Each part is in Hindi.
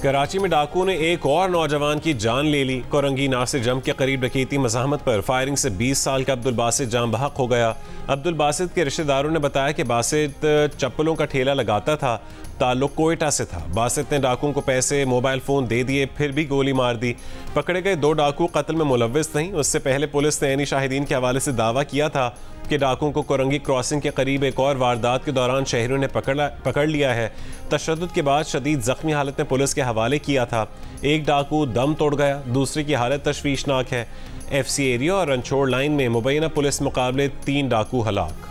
कराची में डाकू ने एक और नौजवान की जान ले ली। कोरंगी नासिर जम के करीब डकैती मज़ाहमत पर फायरिंग से 20 साल का अब्दुल बासित जान बहक हो गया। अब्दुल बासित के रिश्तेदारों ने बताया कि बासित चप्पलों का ठेला लगाता था, ताल्लुक कोयटा से था। बासित ने डाकुओं को पैसे, मोबाइल फ़ोन दे दिए, फिर भी गोली मार दी। पकड़े गए 2 डाकू कत्ल में मुलव्विस नहीं। उससे पहले पुलिस ने ऐनी शाहिदीन के हवाले से दावा किया था कि डाकुओं को कोरंगी क्रॉसिंग के करीब एक और वारदात के दौरान शहरियों ने पकड़ लिया है। तशद्दुद के बाद शदीद जख्मी हालत में पुलिस के हवाले किया था। एक डाकू दम तोड़ गया, दूसरे की हालत तशवीशनाक है। FC एरिया और रनछोड़ लाइन में मुबैना पुलिस मुकाबले 3 डाकू हलाक।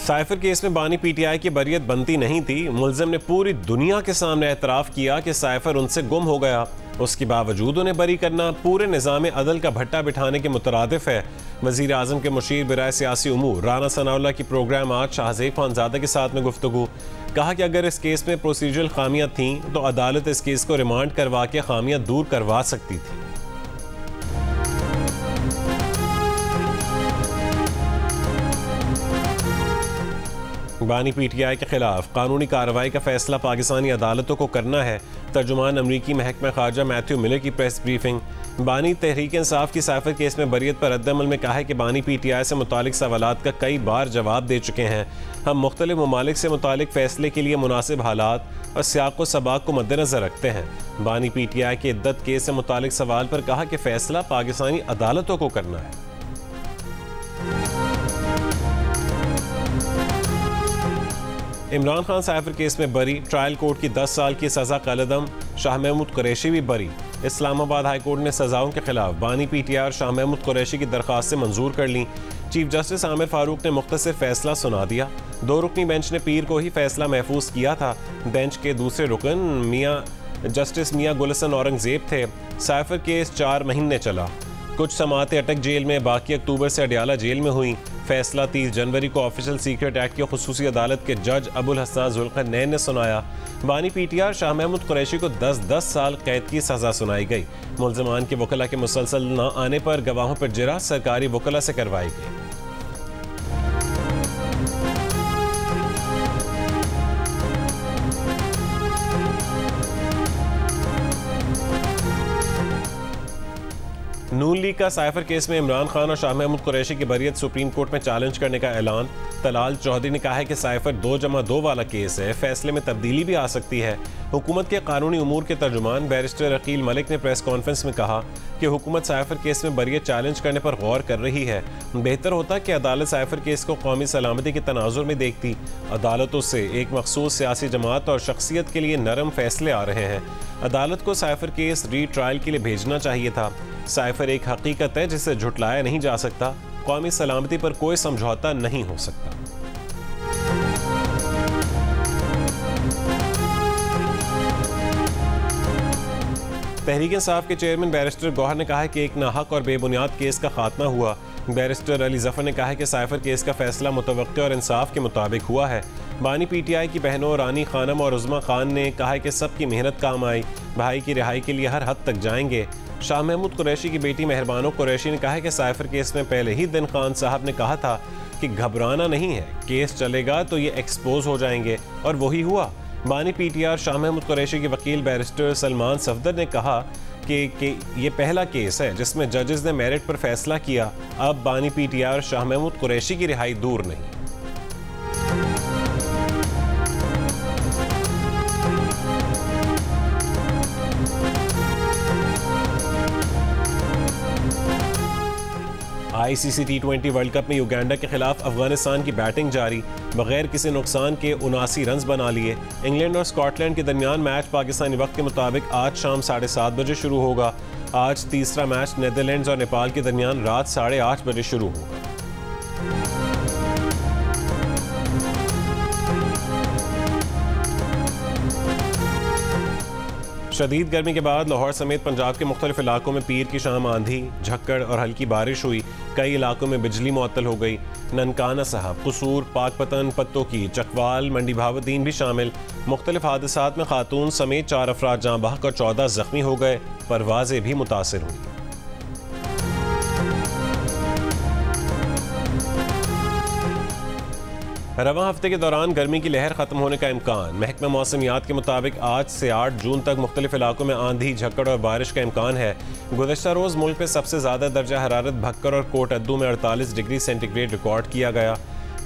साइफर केस में बानी PTI की बरियत बनती नहीं थी। मुल्जिम ने पूरी दुनिया के सामने एतराफ़ किया कि साइफर उनसे गुम हो गया। उसके बावजूद उन्हें बरी करना पूरे निज़ाम अदल का भट्टा बिठाने के मुतरादिफ है। वज़ीर आज़म के मुशीर बिराए सियासी उमूर राना सनाउल्लाह की प्रोग्राम आज शाहज़ेब खानज़ादा के साथ में गुफ्तगू। कहा कि अगर इस केस में प्रोसीजरल खामियां थीं तो अदालत इस केस को रिमांड करवा के खामियां दूर करवा सकती थी। बानी PTI के खिलाफ कानूनी कार्रवाई का फैसला पाकिस्तानी अदालतों को करना है। तर्जुमान अमरीकी महकमा खारजा मैथ्यू मिलर की प्रेस ब्रीफिंग। बानी तहरीक इंसाफ की साइफर केस में बरियत पर रद्दअमल में कहा है कि बानी PTI से मुतालिक सवालात का कई बार जवाब दे चुके हैं। हम मुख्तलिफ ममालिक से मुतालिक फैसले के लिए मुनासिब हालात और सियाक व सबाक को मद्देनजर रखते हैं। बानी PTI के इद्दत केस से मुतालिक सवाल पर कहा कि फैसला पाकिस्तानी अदालतों को करना है। इमरान खान साइफर केस में बरी। ट्रायल कोर्ट की 10 साल की सज़ा कलदम। शाह महमूद कुरैशी भी बरी। इस्लामाबाद हाई कोर्ट ने सज़ाओं के खिलाफ बानी PTI और शाह महमूद कुरैशी की दरख्वास्तें मंजूर कर लीं। चीफ जस्टिस आमिर फारूक ने मुख्तसर फैसला सुना दिया। 2 रुकनी बेंच ने पीर को ही फैसला महफूज किया था। बेंच के दूसरे रुकन जस्टिस मियाँ गुलशन औरंगजेब थे। साइफर केस 4 महीने चला। कुछ समातें अटक जेल में, बाकी अक्टूबर से अडियाला जेल में हुई। फैसला 30 जनवरी को ऑफिशियल सीक्रेट एक्ट की खुसूसी अदालत के जज अबुल हसन जुल्करनैन ने सुनाया। बानी PTI और शाह महमूद कुरैशी को 10-10 साल कैद की सजा सुनाई गई। मुल्ज़िमान के वकला के मुसलसल न आने पर गवाहों पर जिरा सरकारी वकला से करवाई गई। नून लीग का साइफर केस में इमरान खान और शाह महमूद कुरैशी की बरियत सुप्रीम कोर्ट में चैलेंज करने का ऐलान। तलाल चौधरी ने कहा है कि साइफर 2+2 वाला केस है, फैसले में तब्दीली भी आ सकती है। हुकूमत के कानूनी उमूर के तर्जुमान बैरिस्टर अकील मलिक ने प्रेस कॉन्फ्रेंस में कहा कि हुकूमत साइफर केस में बरियत चैलेंज करने पर गौर कर रही है। बेहतर होता कि अदालत साइफर केस को कौमी सलामती के तनाजुर में देखती। अदालतों से एक मखसूस सियासी जमात और शख्सियत के लिए नरम फैसले आ रहे हैं। अदालत को साइफर केस री ट्रायल के लिए भेजना चाहिए था। साइफर एक हकीकत है जिसे झुटलाया नहीं जा सकता। कौमी सलामती पर कोई समझौता नहीं हो सकता। तहरीक इंसाफ के चेयरमैन बैरिस्टर गौहर ने कहा है कि एक नाहक और बेबुनियाद केस का खात्मा हुआ। बैरिस्टर अली जफर ने कहा है कि साइफर केस का फैसला मुतवक्किल और इंसाफ के मुताबिक हुआ है। बानी PTI की बहनों रानी खानम और उज़्मा खान ने कहा है कि सबकी मेहनत काम आई। भाई की रिहाई के लिए हर हद तक जाएंगे। शाह महमूद कुरैशी की बेटी मेहरबानो कुरैशी ने कहा है कि साइफर केस में पहले ही दिन खान साहब ने कहा था कि घबराना नहीं है, केस चलेगा तो ये एक्सपोज हो जाएंगे, और वही हुआ। बानी PTI और शाह महमूद कुरैशी के वकील बैरिस्टर सलमान सफदर ने कहा कि ये पहला केस है जिसमें जजेस ने मेरिट पर फैसला किया। अब बानी PTI और शाह महमूद कुरैशी की रिहाई दूर नहीं। ICC T20 वर्ल्ड कप में युगांडा के खिलाफ अफगानिस्तान की बैटिंग जारी। बगैर किसी नुकसान के 79 रन बना लिए। इंग्लैंड और स्कॉटलैंड के दरमियान मैच पाकिस्तानी वक्त के मुताबिक आज शाम 7:30 बजे शुरू होगा। आज तीसरा मैच नीदरलैंड्स और नेपाल के दरमियान रात 8:30 बजे शुरू होगा। शदीद गर्मी के बाद लाहौर समेत पंजाब के मुख्तलिफ इलाकों में पीर की शाम आंधी, झक्कड़ और हल्की बारिश हुई। कई इलाकों में बिजली मुअत्तल हो गई। ननकाना साहब, कसूर, पाकपतन, पत्तों की, चकवाल, मंडी भावुद्दीन भी शामिल। मुख्तलिफ हादसात में खातून समेत 4 अफराद जाँ बहक और 14 जख्मी हो गए। परवाजें भी मुतासिर हुई। रवां हफ्ते के दौरान गर्मी की लहर खत्म होने का इम्कान। महकमा मौसमियात के मुताबिक आज से 8 जून तक मुख्तलिफ इलाकों में आंधी, झक्कड़ और बारिश का इम्कान है। गुज़श्ता रोज़ मुल्क में सबसे ज़्यादा दर्जा हरारत भक्कर और कोट अद्दू में 48 डिग्री सेंटीग्रेड रिकॉर्ड किया गया।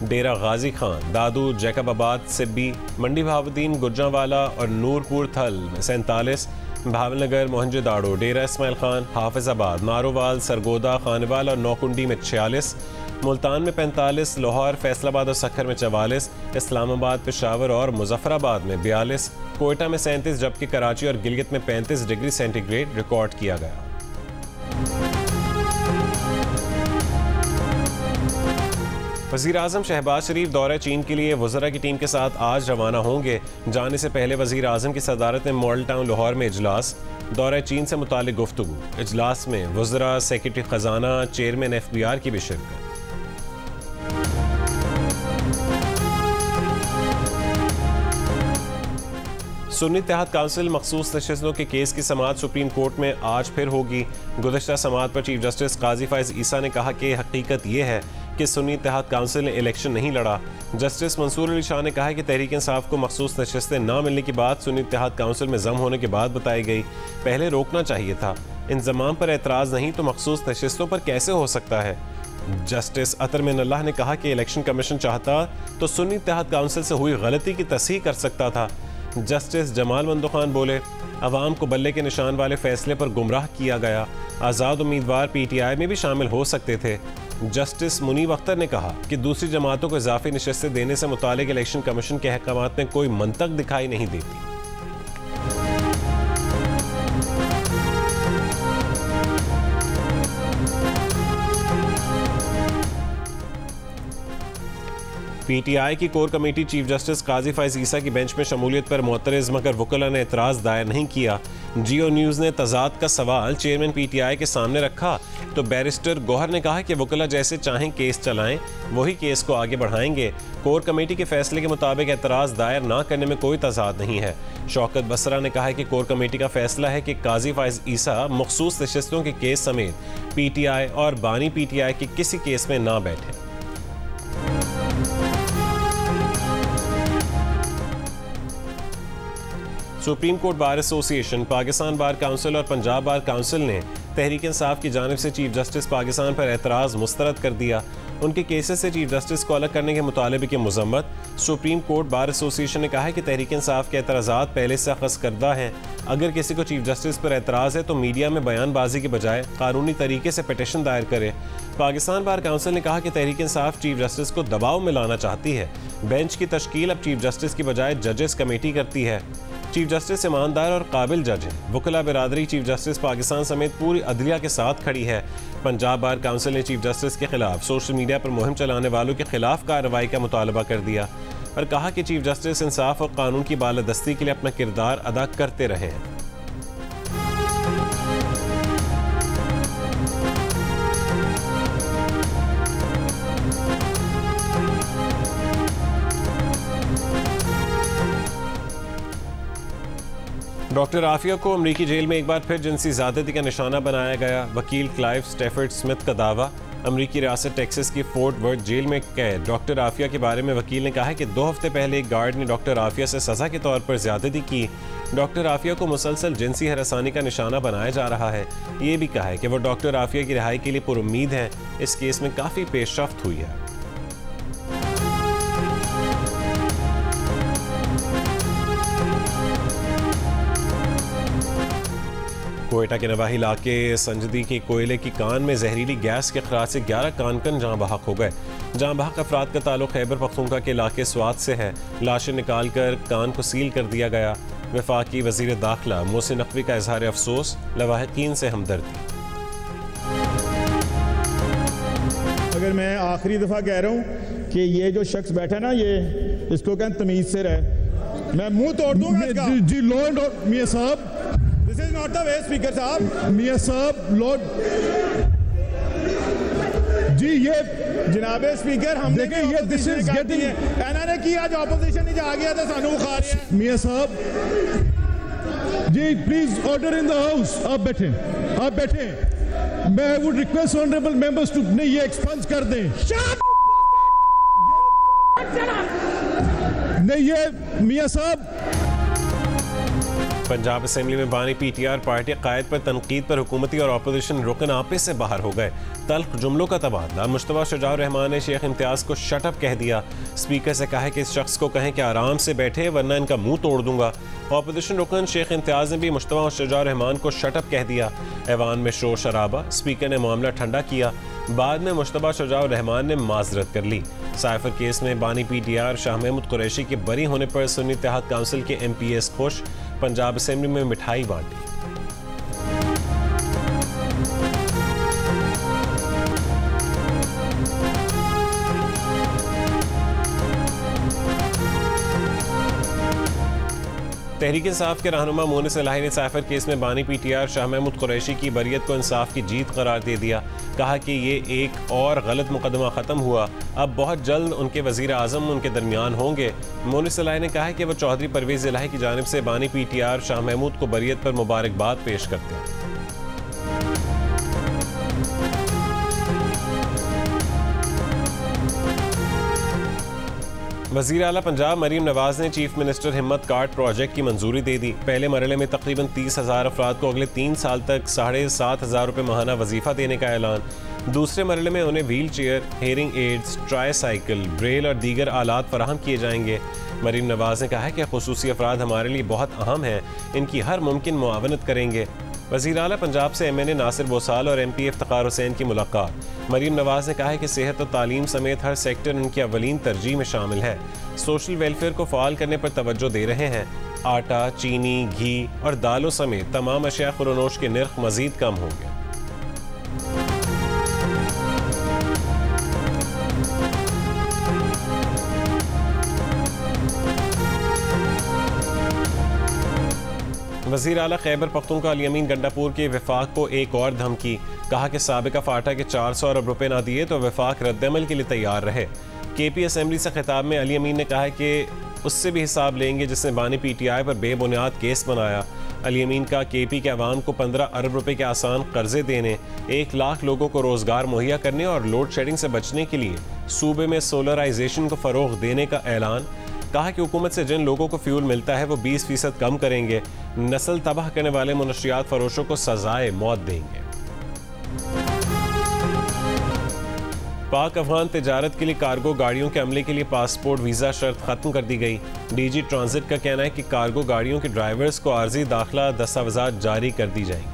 डेरा गाजी खान, दादू, जैकबाबाद, सिब्बी, मंडी भावुद्दीन, गुजरांवाला और नूरपुर थल में 47, भावनगर, मोहनजोदाड़ो, डेरा इस्माइल खान, हाफिजाबाद, नारोवाल, सरगोदा, खानवाल और नौकुंडी में 46, मुल्तान में 45, लाहौर, फैसलाबाद और सक्खर में 44, इस्लामाबाद, पेशावर और मुजफ्फराबाद में 42, कोयटा में 37 जबकि कराची और गिलगित में 35 डिग्री सेंटीग्रेड रिकॉर्ड किया गया। वज़ीर आज़म शहबाज शरीफ दौरे चीन के लिए वज़रा की टीम के साथ आज रवाना होंगे। जाने से पहले वज़ीर आज़म की सदारत में मॉडल टाउन लाहौर में इजलास। दौरे चीन से मुतालिक गुफ्तगू। इजलास में वज़रा, सेक्रेटरी ख़जाना, चेयरमैन FBR की भी शिरकत। सुन्नी इत्तेहाद काउंसिल मखसूस नशिस्तों के केस की समाअत सुप्रीम कोर्ट में आज फिर होगी। गुज़श्ता समाअत पर चीफ जस्टिस काजी फाइज ईसा ने कहा कि हकीकत यह है कि सुन्नी इत्तेहाद काउंसिल ने इलेक्शन नहीं लड़ा। जस्टिस मंसूर अली शाह ने कहा कि तहरीक इंसाफ को मखसूस नशिस्तें न मिलने की बात सुन्नी इत्तेहाद काउंसिल में जम होने के बाद बताई गई। पहले रोकना चाहिए था। इंजमाम पर एतराज़ नहीं तो मखसूस नशिस्तों पर कैसे हो सकता है। जस्टिस अतर मिनल्लाह ने कहा कि इलेक्शन कमीशन चाहता तो सुन्नी इत्तेहाद काउंसिल से हुई गलती की तस्हीह कर सकता था। जस्टिस जमाल मंदो खान बोले, अवाम को बल्ले के निशान वाले फैसले पर गुमराह किया गया। आज़ाद उम्मीदवार PTI में भी शामिल हो सकते थे। जस्टिस मुनीब अख्तर ने कहा कि दूसरी जमातों को इजाफी नशिस्तें देने से मुतालिक इलेक्शन कमीशन के अहकामात में कोई मंतक दिखाई नहीं देती। PTI की कोर कमेटी चीफ जस्टिस काजी फाइज ईसा की बेंच में शमूलियत पर मुअतरज़ मगर वकला ने एतराज़ दायर नहीं किया। जियो न्यूज़ ने तजाद का सवाल चेयरमैन PTI के सामने रखा तो बैरिस्टर गौहर ने कहा कि वकला जैसे चाहें केस चलाएं, वही केस को आगे बढ़ाएंगे। कोर कमेटी के फैसले के मुताबिक एतराज़ दायर ना करने में कोई तजाद नहीं है। शौकत बसरा ने कहा कि कोर कमेटी का फैसला है कि काजी फाइज ईसा मखसूस नशिस्तों के केस समेत PTI और बानी PTI के किसी केस में ना बैठे। Supreme court bar association, Pakistan bar council और पंजाब बार काउंसिल ने तहरीक इंसाफ की जानिब से चीफ जस्टिस पाकिस्तान पर एतराज़ मुस्तरद कर दिया। उनके केसेस से चीफ जस्टिस को अलग करने के मुतालबे की मजम्मत। सुप्रीम कोर्ट बार एसोसिएशन ने कहा है कि तहरीक इंसाफ के एतराज़ात पहले से अखज़ करदा हैं। अगर किसी को चीफ जस्टिस पर एतराज़ है तो मीडिया में बयानबाजी के बजाय कानूनी तरीके से पिटीशन दायर करे। पाकिस्तान बार काउंसिल ने कहा कि तहरीक इंसाफ चीफ जस्टिस को दबाव में लाना चाहती है। बेंच की तश्कील अब चीफ जस्टिस की बजाय जजेस कमेटी करती है। चीफ जस्टिस ईमानदार और काबिल जज है। वकला बिरादरी चीफ जस्टिस पाकिस्तान समेत पूरी अदलिया के साथ खड़ी है। पंजाब बार काउंसिल ने चीफ जस्टिस के खिलाफ सोशल मीडिया पर मुहिम चलाने वालों के खिलाफ कार्रवाई का मुतालबा कर दिया और कहा कि चीफ जस्टिस इंसाफ और कानून की बालादस्ती के लिए अपना किरदार अदा करते रहे हैं। डॉक्टर आफिया को अमरीकी जेल में एक बार फिर जिनसी ज़्यादती का निशाना बनाया गया। वकील क्लाइव स्टेफर्ड स्मिथ का दावा। अमरीकी रियासत टेक्सास की फोर्ट वर्थ जेल में कैद डॉक्टर आफिया के बारे में वकील ने कहा है कि 2 हफ्ते पहले एक गार्ड ने डॉक्टर आफिया से सज़ा के तौर पर ज़्यादती की। डॉक्टर आफिया को मुसलसल जिनसी हरासानी का निशाना बनाया जा रहा है। ये भी कहा है कि वो डॉक्टर आफिया की रिहाई के लिए पुरुम्मीद हैं। इस केस में काफ़ी पेशरफ्त हुई है। कोयटा के नवाही इलाके संजदी के कोयले की कान में जहरीली गैस के अखराज से 11 कानकन जाँ बहक हो गए। जाँ बहक अफराद का ताल्लुक खैबर पख्तूनख्वा के इलाके स्वात से है। लाशें निकाल कर कान को सील कर दिया गया। वफाकी वजीर दाखिला मोहसिन नकवी का इजहार अफसोस, लवाहिकीन से हमदर्दी। अगर मैं आखिरी दफ़ा कह रहा हूँ कि ये जो शख्स बैठा ना, ये इसको कहते तमीज़ से रहे, मैं मुंह तोड़ दूंगा। जी लॉ एंड ऑर्डर मियां साहब, this is not the way speaker साहब। मियां साहब लॉर्ड जी ये जनाब स्पीकर हम देखिए ये दिस इज गेटिंग एनआरए की आज ऑपोजिशन ही आ गया था सानू बुखा रहे हैं। मियां साहब जी please order in the house. आप बैठे मैं would request honourable members to नहीं ये एक्सपंज कर दें। नहीं ये मियां साहब पंजाब असेंबली में बानी पीटीआर पार्टी कायद पर तनकीद पर हुकूमती और अपोजिशन रुकन आपस से बाहर हो गए। तल्ख जुमलों का तबादला। मुश्तबा शुजाउर रहमान ने शेख इम्तियाज को शटअप कह दिया। स्पीकर से कहा कि इस शख्स को कहें कि आराम से बैठे वरना इनका मुंह तोड़ दूंगा। अपोजिशन रुकन शेख इम्तियाज ने भी मुश्तबा शुजाउर रहमान को शटअप कह दिया। ऐवान में शोर शराबा। स्पीकर ने मामला ठंडा किया। बाद में मुश्तबा शुजाउर रहमान ने माजरत कर ली। साइफर केस में बानी पीटीआर शाह महमूद कुरैशी के बरी होने पर सुन्नी इत्तेहाद काउंसिल के MPs खुश। पंजाब असेंबली में मिठाई बांटी। तहरीक इंसाफ के रहनुमा मोनिस इलाही ने साइफर केस में बानी पीटीआर शाह महमूद कुरैशी की बरियत को इंसाफ की जीत करार दे दिया। कहा कि ये एक और गलत मुकदमा ख़त्म हुआ, अब बहुत जल्द उनके वज़ीर आज़म उनके दरमियान होंगे। मोनिस इलाही ने कहा कि वह चौधरी परवेज़ इलाही की जानिब से बानी पीटीआर शाह महमूद को बरियत पर मुबारकबाद पेश करते हैं। वज़ीर आला पंजाब मरीम नवाज ने चीफ मिनिस्टर हिम्मत कार्ड प्रोजेक्ट की मंजूरी दे दी। पहले मरहले में तकरीबन 30,000 अफराद को अगले 3 साल तक 7,500 रुपये माहाना वजीफ़ा देने का ऐलान। दूसरे मरहले में उन्हें wheel chair, hearing ads, tricycle, Braille और दीगर आलात फराहम किए जाएंगे। मरीम नवाज ने कहा है कि खुसूसी अफराद हमारे लिए बहुत अहम हैं, इनकी हर मुमकिन मुआवनत करेंगे। वज़ीर आला पंजाब से MNA नासिर बोसाल और MP इफ्तिखार हुसैन की मुलाकात। मरीम नवाज ने कहा है कि सेहत और तालीम समेत हर सेक्टर उनकी अवलीन तरजीह में शामिल है। सोशल वेलफेयर को फ़ाल करने पर तवज्जो दे रहे हैं। आटा, चीनी, घी और दालों समेत तमाम अशिया खुरोनोश के नर्ख मज़ीद कम होंगे। वज़ीर आला खैबर पख्तूनख्वा अली अमीन गंडापुर के वफाक को एक और धमकी। कहा कि साबिका फाटा के 400 अरब रुपए ना दिए तो वफाक रद्दअमल के लिए तैयार रहे। KP असेंबली से खिताब में अली अमीन ने कहा कि उससे भी हिसाब लेंगे जिसने बानी PTI पर बेबुनियाद केस बनाया। अली अमीन का KP के अवाम को 15 अरब रुपए के आसान कर्जे देने, 1 लाख लोगों को रोजगार मुहैया करने और लोड शेडिंग से बचने के लिए सूबे में सोलराइजेशन को फरोग देने का ऐलान। कहा कि हुकूमत से जिन लोगों को फ्यूल मिलता है वो 20% कम करेंगे। नस्ल तबाह करने वाले मुनशियात फरोशों को सजाए मौत देंगे। पाक अफगान तिजारत के लिए कार्गो गाड़ियों के अमले के लिए पासपोर्ट वीज़ा शर्त ख़त्म कर दी गई। DG ट्रांजिट का कहना है कि कार्गो गाड़ियों के ड्राइवर्स को आर्जी दाखिला दस्तावेज़ात जारी कर दी जाएंगी।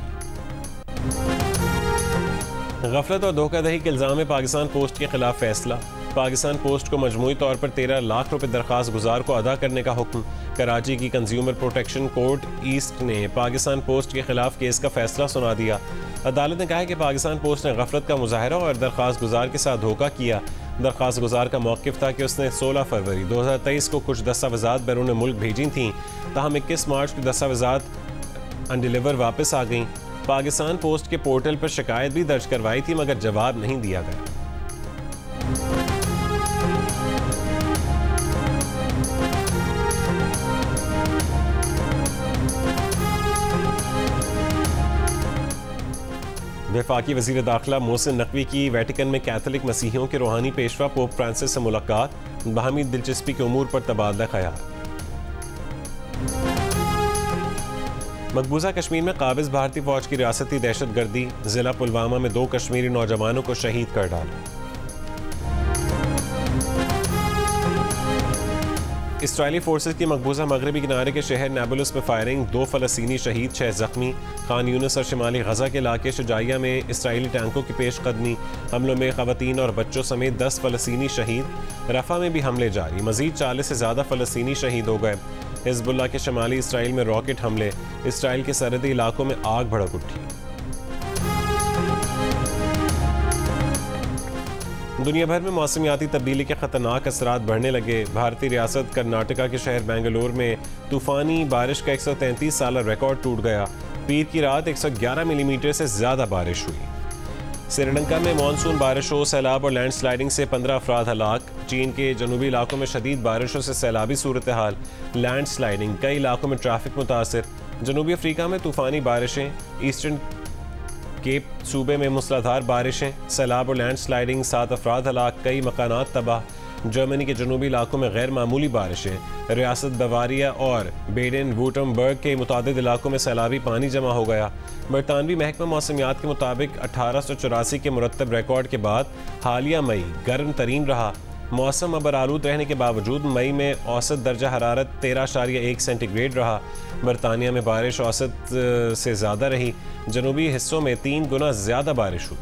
गफलत और धोखाधड़ी के इल्ज़ाम में पाकिस्तान पोस्ट के खिलाफ फैसला। पाकिस्तान पोस्ट को मजमूई तौर पर 13 लाख रुपए दरख्वास्त गुजार को अदा करने का हुक्म। कराची की कंज्यूमर प्रोटेक्शन कोर्ट ईस्ट ने पाकिस्तान पोस्ट के खिलाफ केस का फैसला सुना दिया। अदालत ने कहा कि पाकिस्तान पोस्ट ने गफलत का मुजाहरा और दरख्वास्त गुजार के साथ धोखा किया। दरख्वास्त गुजार का मौक़िफ़ था कि उसने 16 फरवरी 2023 को कुछ दस्तावेज़ात बैरून मुल्क भेजी थीं, ताहम 21 मार्च को दस्तावेज़ात अनडिलीवर वापस आ गईं। पाकिस्तान पोस्ट के पोर्टल पर शिकायत भी दर्ज करवाई थी मगर जवाब नहीं दिया गया। वफाकी वज़ीर दाखिला मोहसिन नकवी की वेटिकन में कैथोलिक मसीहियों के रूहानी पेशवा पोप फ्रांसिस से मुलाकात। बाहमी दिलचस्पी के उमूर पर तबादला ख्याल। मकबूजा कश्मीर में काबिज भारतीय फौज की रियासती दहशत गर्दी। जिला पुलवामा में 2 कश्मीरी नौजवानों को शहीद कर डाला। इसराइली फोर्सेस की मकबूजा मगरबी किनारे के शहर नाबुलस में फायरिंग। 2 फ़लस्तीनी शहीद, 6 जख्मी। खान यूनिस और शिमाली गजा के इलाके शुजाइया में इसराइली टैंकों की पेशकदमी। हमलों में ख़वातीन और बच्चों समेत 10 फ़लस्तीनी शहीद। रफ़ा में भी हमले जारी, मज़ीद 40 से ज़्यादा फ़लस्तीनी शहीद हो गए। हिज़्बुल्लाह के शमाली इसराइल में रॉकेट हमले। इसराइल के सरहदी इलाकों में आग भड़क उठी। दुनिया भर में मौसमियाती तब्दीली के खतरनाक असरात बढ़ने लगे। भारतीय रियासत कर्नाटका के शहर बेंगलुरु में तूफ़ानी बारिश का 133 साला रिकॉर्ड टूट गया। पीर की रात 111 मिलीमीटर से ज़्यादा बारिश हुई। श्रीलंका में मानसून बारिशों, सैलाब और लैंड स्लाइडिंग से 15 अफराद हलाक। चीन के जनूबी इलाकों में शदीद बारिशों से सैलाबी सूरत हाल, लैंड स्लाइडिंग, कई इलाकों में ट्रैफिक मुतासर। जनूबी अफ्रीका में तूफ़ानी बारिशें, ईस्टर्न केप सूबे में मूसलाधार बारिशें, सैलाब और लैंड स्लाइडिंग, 7 अफराद हलाक, कई मकानात तबाह। जर्मनी के जनूबी इलाकों में गैर मामूली बारिशें। रियासत बवारिया और बेडन वुर्टमबर्ग के मुतादिद इलाकों में सैलाबी पानी जमा हो गया। बरतानवी महकमा मौसमियात के मुताबिक 1884 के मुरतब रिकॉर्ड के बाद हालिया मई गर्म तरीन रहा। मौसम अबरालूद रहने के बावजूद मई में औसत दर्जा हरारत 13.1 सेंटीग्रेड रहा। बरतानिया में बारिश औसत से ज़्यादा रही। जनूबी हिस्सों में 3 गुना ज़्यादा बारिश हुई।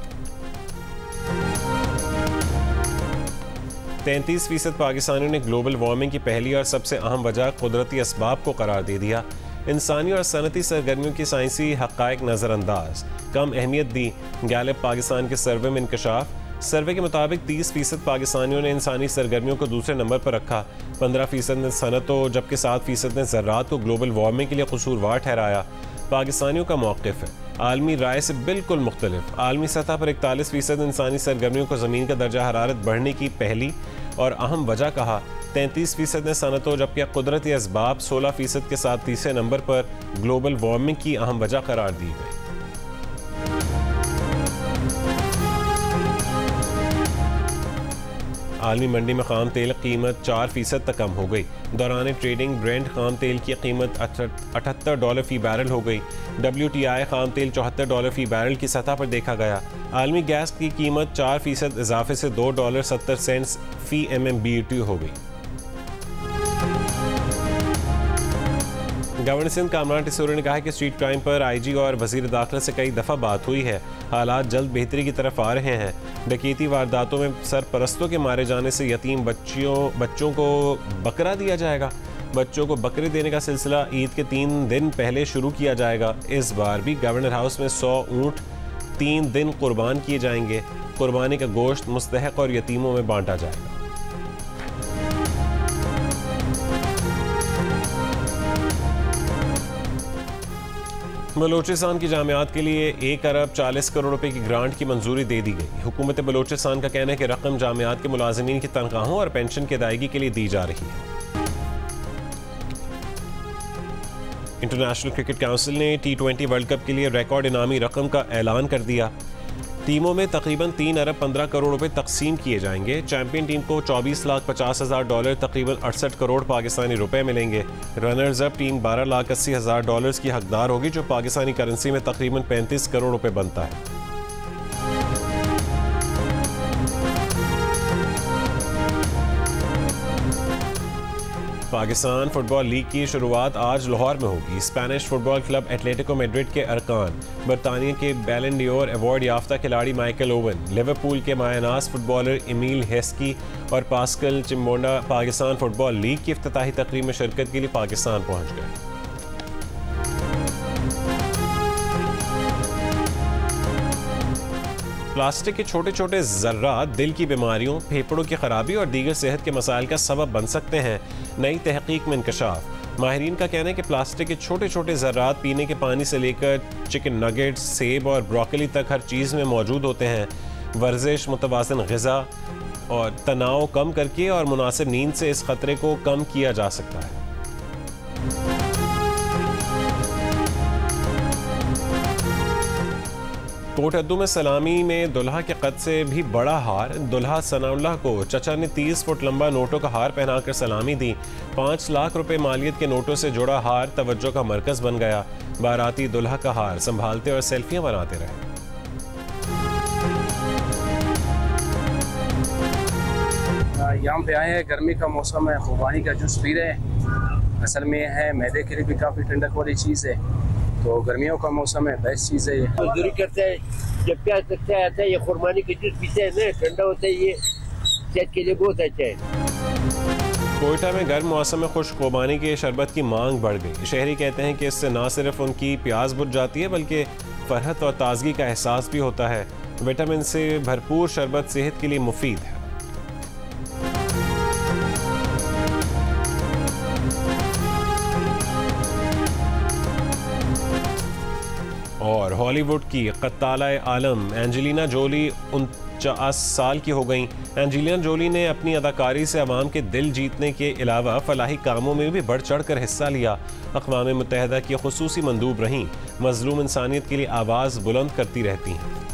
33% पाकिस्तानियों ने ग्लोबल वार्मिंग की पहली और सबसे अहम वजह कुदरती असबाब को करार दे दिया। इंसानी और सनती सरगर्मियों की साइंसी हक़ाइक़ नज़रअंदाज, कम अहमियत दी। गैलप पाकिस्तान के सर्वे में इंकशाफ। सर्वे के मुताबिक 30% पाकिस्तानियों ने इंसानी सरगर्मियों को दूसरे नंबर पर रखा, 15% ने सनतों, जबकि 7% ने ज़र्रात को ग्लोबल वार्मिंग के लिए कसूरवार ठहराया। पाकिस्तानियों का मौक़िफ़ है आलमी राय से बिल्कुल मुख्तलिफ। आलमी सतह पर 41% इंसानी सरगर्मियों को ज़मीन का दर्जा हरारत बढ़ने की पहली और अहम वजह कहा। 33% ने सनतों, जबकि कुदरती असबाब 16% के साथ तीसरे नंबर पर ग्लोबल वार्मिंग की अहम वजह करार दी गई। आलमी मंडी में खाम तेल कीमत 4% तक कम हो गई। दौरान ट्रेडिंग ब्रेंट खाम तेल की कीमत $78 फी बैरल हो गई। WTI खाम तेल $74 फी बैरल की सतह पर देखा गया। आलमी गैस की कीमत 4% इजाफे से $2.70 फी MMBTU हो गई। गवर्नर सिंध कामरान टिसूरी ने कहा कि स्ट्रीट क्राइम पर IG और वजीर दाखिला से कई दफ़ा बात हुई है। हालात जल्द बेहतरी की तरफ आ रहे हैं। डकैती वारदातों में सरपरस्तों के मारे जाने से यतीम बच्चों को बकरा दिया जाएगा। बच्चों को बकरे देने का सिलसिला ईद के 3 दिन पहले शुरू किया जाएगा। इस बार भी गवर्नर हाउस में 100 ऊँट 3 दिन कुर्बान किए जाएंगे। कुर्बानी का गोश्त मुस्तहक और यतीमों में बांटा जाएगा। बलोचिस्तान की जामियात के लिए 1 अरब 40 करोड़ रुपए की ग्रांट की मंजूरी दे दी गई। हुकूमत बलोचिस्तान का कहना है कि रकम जामियात के मुलाजिमीन की तनख्वाहों और पेंशन की अदायगी के लिए दी जा रही है। इंटरनेशनल क्रिकेट काउंसिल ने T20 वर्ल्ड कप के लिए रिकॉर्ड इनामी रकम का ऐलान कर दिया। टीमों में तकरीबन 3 अरब 15 करोड़ रुपए तकसीम किए जाएंगे। चैंपियन टीम को $24,50,000 तकरीबन 68 करोड़ पाकिस्तानी रुपए मिलेंगे। रनर्स अप टीम $12,80,000 की हकदार होगी, जो पाकिस्तानी करेंसी में तकरीबन 35 करोड़ रुपए बनता है। पाकिस्तान फुटबॉल लीग की शुरुआत आज लाहौर में होगी। Spanish football club Atletico Madrid के अरकान, बरतानिया के बैलन डियोर अवार्ड याफ्ता खिलाड़ी माइकल ओवन, लिवरपूल के मायानास फुटबॉलर एमिल हेस्की और पास्कल चिम्बोंडा पाकिस्तान फुटबॉल लीग की इफ्तिताही तकरीब में शिरकत के लिए पाकिस्तान पहुंच गए। प्लास्टिक के छोटे छोटे ज़र्रात दिल की बीमारियों, फेफड़ों की खराबी और दीगर सेहत के मसाइल का सबब बन सकते हैं। नई तहकीक में इंकशाफ। माहिरीन का कहना है कि प्लास्टिक के छोटे छोटे ज़र्रात पीने के पानी से लेकर चिकन नगेट्स, सेब और ब्रोकली तक हर चीज़ में मौजूद होते हैं। वर्जिश, मुतवाज़िन ग़िज़ा और तनाव कम करके और मुनासिब नींद से इस ख़तरे को कम किया जा सकता है। कोटअद्दू में सलामी में दुल्हा के कद से भी बड़ा हार। दुल्हा सनाउल्लाह को चचा ने 30 फुट लंबा नोटों का हार पहनाकर सलामी दी। 5 लाख रुपए मालियत के नोटों से जुड़ा हार तवज्जो का मरकज बन गया। बाराती दुल्हा का हार संभालते और सेल्फियां बनाते रहे। यहाँ पे आए हैं, गर्मी का मौसम है, खुबानी का जूस पी रहे हैं। असल में है मैदे के लिए भी काफ़ी ठंडक वाली चीज़ है, तो गर्मियों का मौसम है, बेस्ट चीज़ है ये। मजदूरी करते हैं, जब प्यास लगता है आता है, ये खुरबानी का जूस पीते हैं ना, ठंडा होता है, ये सेहत के लिए बहुत अच्छा है। कोयटा में गर्म मौसम में खुश्क खुबानी के शरबत की मांग बढ़ गई। शहरी कहते हैं कि इससे न सिर्फ उनकी प्यास बुझ जाती है, बल्कि फरहत और ताजगी का एहसास भी होता है। विटामिन से भरपूर शरबत सेहत के लिए मुफीद है। और हॉलीवुड की कत्ताला आलम एंजेलिना जोली 49 साल की हो गई। एंजेलिना जोली ने अपनी अदाकारी से अवाम के दिल जीतने के अलावा फलाही कामों में भी बढ़ चढ़ कर हिस्सा लिया। अक़वाम मुत्तहिदा की खुसूसी मंदूब रहीं, मज़लूम इंसानियत के लिए आवाज़ बुलंद करती रहती हैं।